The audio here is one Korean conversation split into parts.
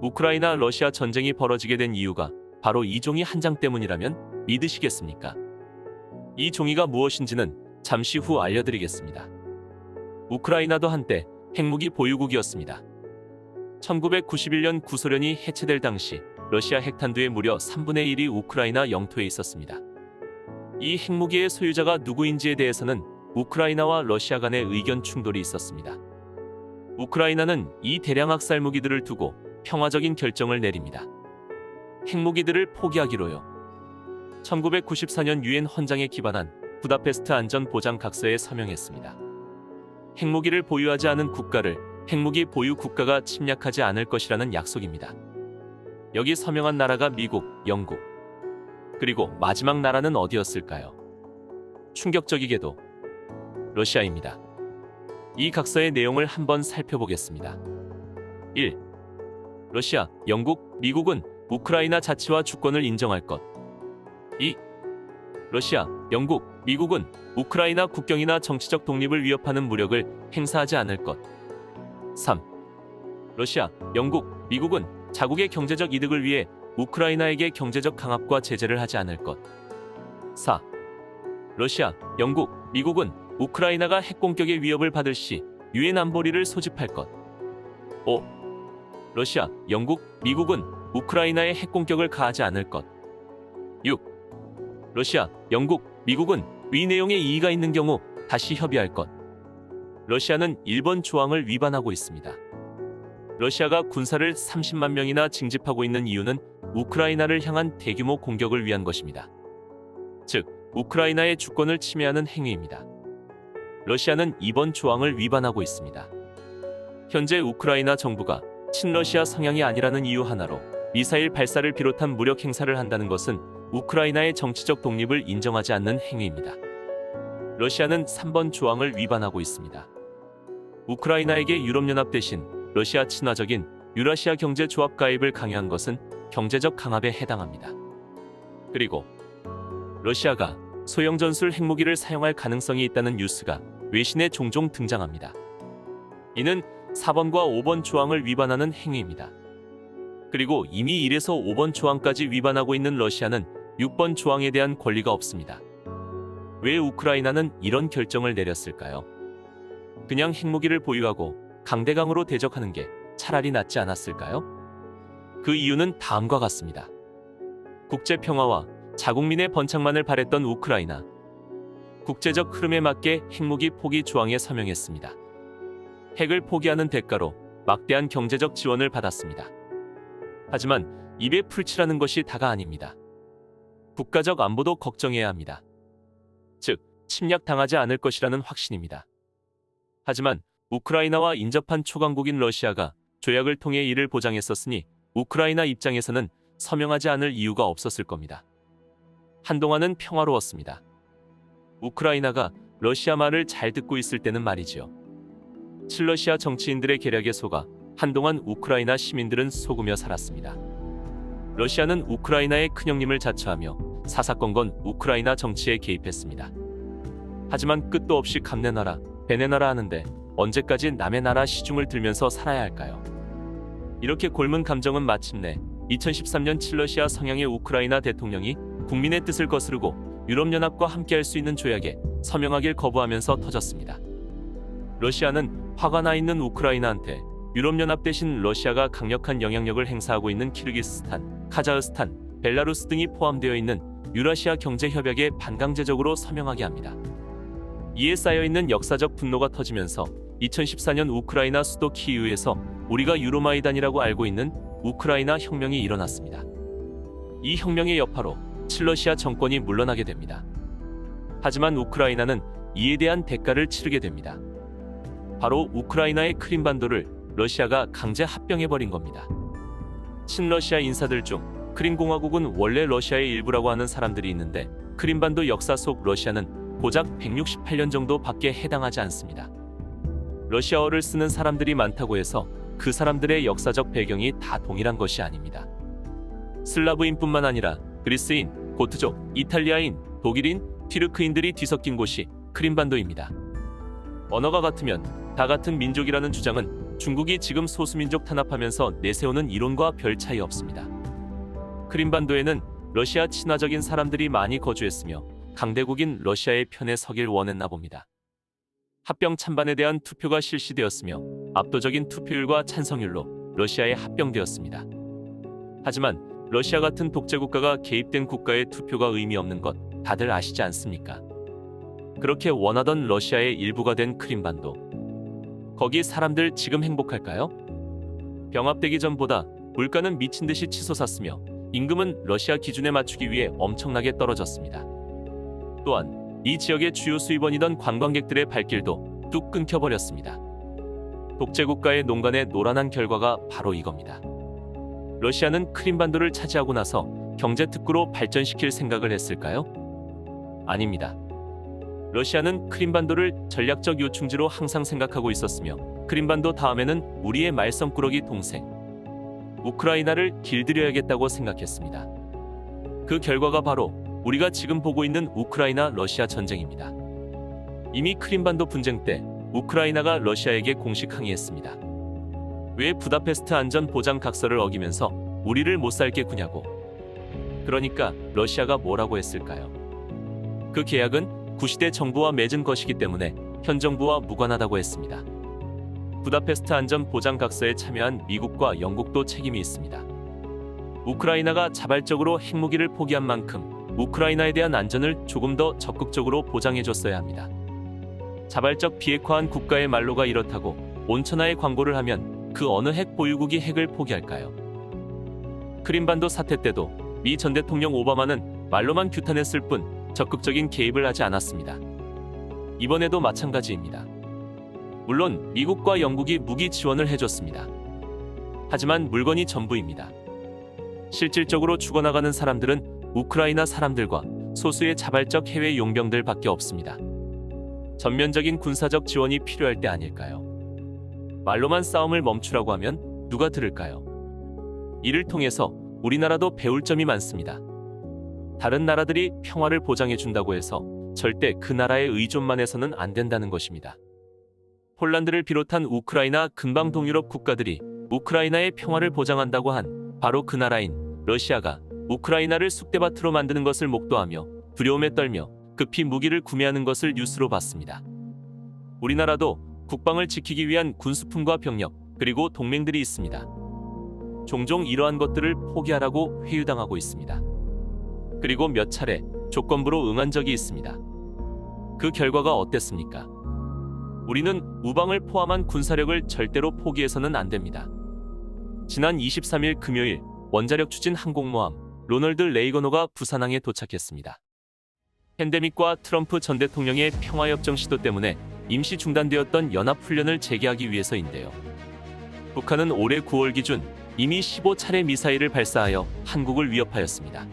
우크라이나 러시아 전쟁이 벌어지게 된 이유가 바로 이 종이 한 장 때문이라면 믿으시겠습니까? 이 종이가 무엇인지는 잠시 후 알려드리겠습니다. 우크라이나도 한때 핵무기 보유국이었습니다. 1991년 구소련이 해체될 당시 러시아 핵탄두의 무려 3분의 1이 우크라이나 영토에 있었습니다. 이 핵무기의 소유자가 누구인지에 대해서는 우크라이나와 러시아 간의 의견 충돌이 있었습니다. 우크라이나는 이 대량 학살 무기들을 두고 평화적인 결정을 내립니다. 핵무기들을 포기하기로요. 1994년 유엔 헌장에 기반한 부다페스트 안전보장각서에 서명했습니다. 핵무기를 보유하지 않은 국가를 핵무기 보유 국가가 침략하지 않을 것이라는 약속입니다. 여기 서명한 나라가 미국, 영국, 그리고 마지막 나라는 어디였을까요? 충격적이게도 러시아입니다. 이 각서의 내용을 한번 살펴보겠습니다. 1. 러시아, 영국, 미국은 우크라이나 자치와 주권을 인정할 것. 2. 러시아, 영국, 미국은 우크라이나 국경이나 정치적 독립을 위협하는 무력을 행사하지 않을 것. 3. 러시아, 영국, 미국은 자국의 경제적 이득을 위해 우크라이나에게 경제적 강압과 제재를 하지 않을 것. 4. 러시아, 영국, 미국은 우크라이나가 핵공격의 위협을 받을 시 유엔 안보리를 소집할 것. 5. 러시아, 영국, 미국은 우크라이나에 핵공격을 가하지 않을 것. 6. 러시아, 영국, 미국은 위 내용에 이의가 있는 경우 다시 협의할 것. 러시아는 1번 조항을 위반하고 있습니다. 러시아가 군사를 30만 명이나 징집하고 있는 이유는 우크라이나를 향한 대규모 공격을 위한 것입니다. 즉, 우크라이나의 주권을 침해하는 행위입니다. 러시아는 2번 조항을 위반하고 있습니다. 현재 우크라이나 정부가 친러시아 성향이 아니라는 이유 하나로 미사일 발사를 비롯한 무력 행사를 한다는 것은 우크라이나의 정치적 독립을 인정하지 않는 행위입니다. 러시아는 3번 조항을 위반하고 있습니다. 우크라이나에게 유럽연합 대신 러시아 친화적인 유라시아 경제조합 가입을 강요한 것은 경제적 강압에 해당합니다. 그리고 러시아가 소형 전술 핵무기를 사용할 가능성이 있다는 뉴스가 외신에 종종 등장합니다. 이는 4번과 5번 조항을 위반하는 행위입니다. 그리고 이미 1에서 5번 조항까지 위반하고 있는 러시아는 6번 조항에 대한 권리가 없습니다. 왜 우크라이나는 이런 결정을 내렸을까요? 그냥 핵무기를 보유하고 강대강으로 대적하는 게 차라리 낫지 않았을까요? 그 이유는 다음과 같습니다. 국제평화와 자국민의 번창만을 바랬던 우크라이나. 국제적 흐름에 맞게 핵무기 포기 조항에 서명했습니다. 핵을 포기하는 대가로 막대한 경제적 지원을 받았습니다. 하지만 입에 풀칠하는 것이 다가 아닙니다. 국가적 안보도 걱정해야 합니다. 즉, 침략당하지 않을 것이라는 확신입니다. 하지만 우크라이나와 인접한 초강국인 러시아가 조약을 통해 이를 보장했었으니 우크라이나 입장에서는 서명하지 않을 이유가 없었을 겁니다. 한동안은 평화로웠습니다. 우크라이나가 러시아 말을 잘 듣고 있을 때는 말이지요. 친러시아 정치인들의 계략에 속아 한동안 우크라이나 시민들은 속으며 살았습니다. 러시아는 우크라이나의 큰형님을 자처하며 사사건건 우크라이나 정치에 개입했습니다. 하지만 끝도 없이 감내나라, 배내나라 하는데 언제까지 남의 나라 시중을 들면서 살아야 할까요? 이렇게 곪은 감정은 마침내 2013년 친러시아 성향의 우크라이나 대통령이 국민의 뜻을 거스르고 유럽연합과 함께할 수 있는 조약에 서명하길 거부하면서 터졌습니다. 러시아는 화가 나 있는 우크라이나한테 유럽연합 대신 러시아가 강력한 영향력을 행사하고 있는 키르기스스탄, 카자흐스탄, 벨라루스 등이 포함되어 있는 유라시아 경제협약에 반강제적으로 서명하게 합니다. 이에 쌓여있는 역사적 분노가 터지면서 2014년 우크라이나 수도 키이우에서 우리가 유로마이단이라고 알고 있는 우크라이나 혁명이 일어났습니다. 이 혁명의 여파로 친러시아 정권이 물러나게 됩니다. 하지만 우크라이나는 이에 대한 대가를 치르게 됩니다. 바로 우크라이나의 크림반도를 러시아가 강제 합병해버린 겁니다. 친러시아 인사들 중 크림공화국은 원래 러시아의 일부라고 하는 사람들이 있는데 크림반도 역사 속 러시아는 고작 168년 정도밖에 해당하지 않습니다. 러시아어를 쓰는 사람들이 많다고 해서 그 사람들의 역사적 배경이 다 동일한 것이 아닙니다. 슬라브인뿐만 아니라 그리스인, 고트족, 이탈리아인, 독일인, 튀르크인들이 뒤섞인 곳이 크림반도입니다. 언어가 같으면 다 같은 민족이라는 주장은 중국이 지금 소수민족 탄압하면서 내세우는 이론과 별 차이 없습니다. 크림반도에는 러시아 친화적인 사람들이 많이 거주했으며 강대국인 러시아의 편에 서길 원했나 봅니다. 합병 찬반에 대한 투표가 실시되었으며 압도적인 투표율과 찬성률로 러시아에 합병되었습니다. 하지만 러시아 같은 독재국가가 개입된 국가의 투표가 의미 없는 것 다들 아시지 않습니까? 그렇게 원하던 러시아의 일부가 된 크림반도. 거기 사람들 지금 행복할까요? 병합되기 전보다 물가는 미친 듯이 치솟았으며 임금은 러시아 기준에 맞추기 위해 엄청나게 떨어졌습니다. 또한 이 지역의 주요 수입원이던 관광객들의 발길도 뚝 끊겨버렸습니다. 독재국가의 농간에 노란한 결과가 바로 이겁니다. 러시아는 크림반도를 차지하고 나서 경제특구로 발전시킬 생각을 했을까요? 아닙니다. 러시아는 크림반도를 전략적 요충지로 항상 생각하고 있었으며 크림반도 다음에는 우리의 말썽꾸러기 동생 우크라이나를 길들여야겠다고 생각했습니다. 그 결과가 바로 우리가 지금 보고 있는 우크라이나 러시아 전쟁입니다. 이미 크림반도 분쟁 때 우크라이나가 러시아에게 공식 항의했습니다. 왜 부다페스트 안전보장 각서를 어기면서 우리를 못 살게 구냐고. 그러니까 러시아가 뭐라고 했을까요? 그 계약은 구시대 정부와 맺은 것이기 때문에 현 정부와 무관하다고 했습니다. 부다페스트 안전보장 각서에 참여한 미국과 영국도 책임이 있습니다. 우크라이나가 자발적으로 핵무기를 포기한 만큼 우크라이나에 대한 안전을 조금 더 적극적으로 보장해줬어야 합니다. 자발적 비핵화한 국가의 말로가 이렇다고 온천하에 광고를 하면 그 어느 핵 보유국이 핵을 포기할까요? 크림반도 사태 때도 미 전 대통령 오바마는 말로만 규탄했을 뿐 적극적인 개입을 하지 않았습니다. 이번에도 마찬가지입니다. 물론 미국과 영국이 무기 지원을 해줬습니다. 하지만 물건이 전부입니다. 실질적으로 죽어나가는 사람들은 우크라이나 사람들과 소수의 자발적 해외 용병들밖에 없습니다. 전면적인 군사적 지원이 필요할 때 아닐까요? 말로만 싸움을 멈추라고 하면 누가 들을까요? 이를 통해서 우리나라도 배울 점이 많습니다. 다른 나라들이 평화를 보장해준다고 해서 절대 그 나라의 의존만 해서는 안 된다는 것입니다. 폴란드를 비롯한 우크라이나 근방 동유럽 국가들이 우크라이나의 평화를 보장한다고 한 바로 그 나라인 러시아가 우크라이나를 쑥대밭으로 만드는 것을 목도하며 두려움에 떨며 급히 무기를 구매하는 것을 뉴스로 봤습니다. 우리나라도 국방을 지키기 위한 군수품과 병력 그리고 동맹들이 있습니다. 종종 이러한 것들을 포기하라고 회유당하고 있습니다. 그리고 몇 차례 조건부로 응한 적이 있습니다. 그 결과가 어땠습니까? 우리는 우방을 포함한 군사력을 절대로 포기해서는 안 됩니다. 지난 23일 금요일 원자력 추진 항공모함 로널드 레이건호가 부산항에 도착했습니다. 팬데믹과 트럼프 전 대통령의 평화협정 시도 때문에 임시 중단되었던 연합훈련을 재개하기 위해서인데요. 북한은 올해 9월 기준 이미 15차례 미사일을 발사하여 한국을 위협하였습니다.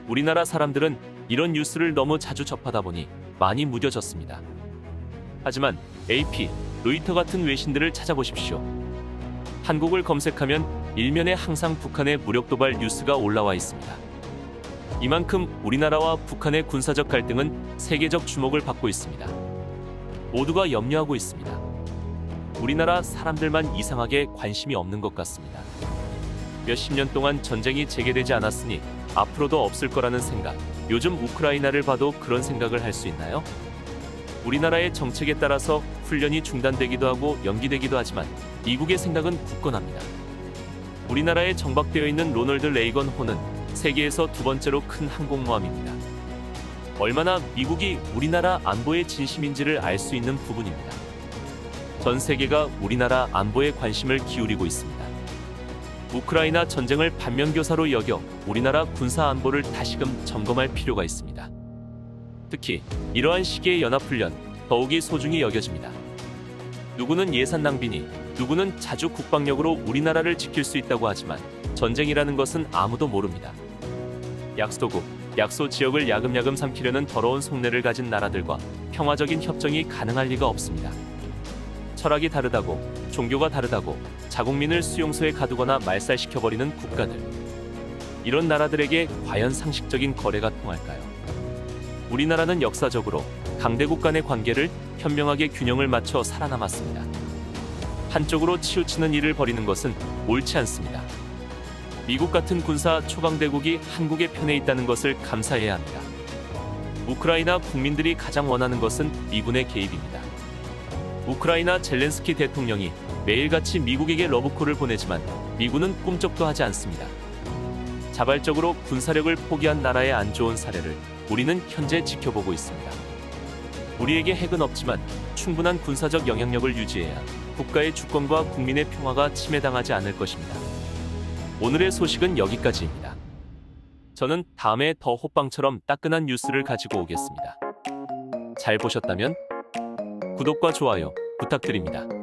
우리나라 사람들은 이런 뉴스를 너무 자주 접하다 보니 많이 무뎌졌습니다. 하지만 AP, 로이터 같은 외신들을 찾아보십시오. 한국을 검색하면 일면에 항상 북한의 무력 도발 뉴스가 올라와 있습니다. 이만큼 우리나라와 북한의 군사적 갈등은 세계적 주목을 받고 있습니다. 모두가 염려하고 있습니다. 우리나라 사람들만 이상하게 관심이 없는 것 같습니다. 몇십 년 동안 전쟁이 재개되지 않았으니 앞으로도 없을 거라는 생각, 요즘 우크라이나를 봐도 그런 생각을 할 수 있나요? 우리나라의 정책에 따라서 훈련이 중단되기도 하고 연기되기도 하지만 미국의 생각은 굳건합니다. 우리나라에 정박되어 있는 로널드 레이건 호는 세계에서 두 번째로 큰 항공모함입니다. 얼마나 미국이 우리나라 안보의 진심인지를 알 수 있는 부분입니다. 전 세계가 우리나라 안보에 관심을 기울이고 있습니다. 우크라이나 전쟁을 반면교사로 여겨 우리나라 군사 안보를 다시금 점검할 필요가 있습니다. 특히 이러한 시기의 연합훈련 더욱이 소중히 여겨집니다. 누구는 예산 낭비니 누구는 자주 국방력으로 우리나라를 지킬 수 있다고 하지만 전쟁이라는 것은 아무도 모릅니다. 약소국, 약소 지역을 야금야금 삼키려는 더러운 속내를 가진 나라들과 평화적인 협정이 가능할 리가 없습니다. 철학이 다르다고, 종교가 다르다고 자국민을 수용소에 가두거나 말살시켜버리는 국가들. 이런 나라들에게 과연 상식적인 거래가 통할까요? 우리나라는 역사적으로 강대국 간의 관계를 현명하게 균형을 맞춰 살아남았습니다. 한쪽으로 치우치는 일을 벌이는 것은 옳지 않습니다. 미국 같은 군사 초강대국이 한국의 편에 있다는 것을 감사해야 합니다. 우크라이나 국민들이 가장 원하는 것은 미군의 개입입니다. 우크라이나 젤렌스키 대통령이 매일같이 미국에게 러브콜을 보내지만 미군은 꿈쩍도 하지 않습니다. 자발적으로 군사력을 포기한 나라의 안 좋은 사례를 우리는 현재 지켜보고 있습니다. 우리에게 핵은 없지만 충분한 군사적 영향력을 유지해야 국가의 주권과 국민의 평화가 침해당하지 않을 것입니다. 오늘의 소식은 여기까지입니다. 저는 다음에 더 호빵처럼 따끈한 뉴스를 가지고 오겠습니다. 잘 보셨다면 구독과 좋아요 부탁드립니다.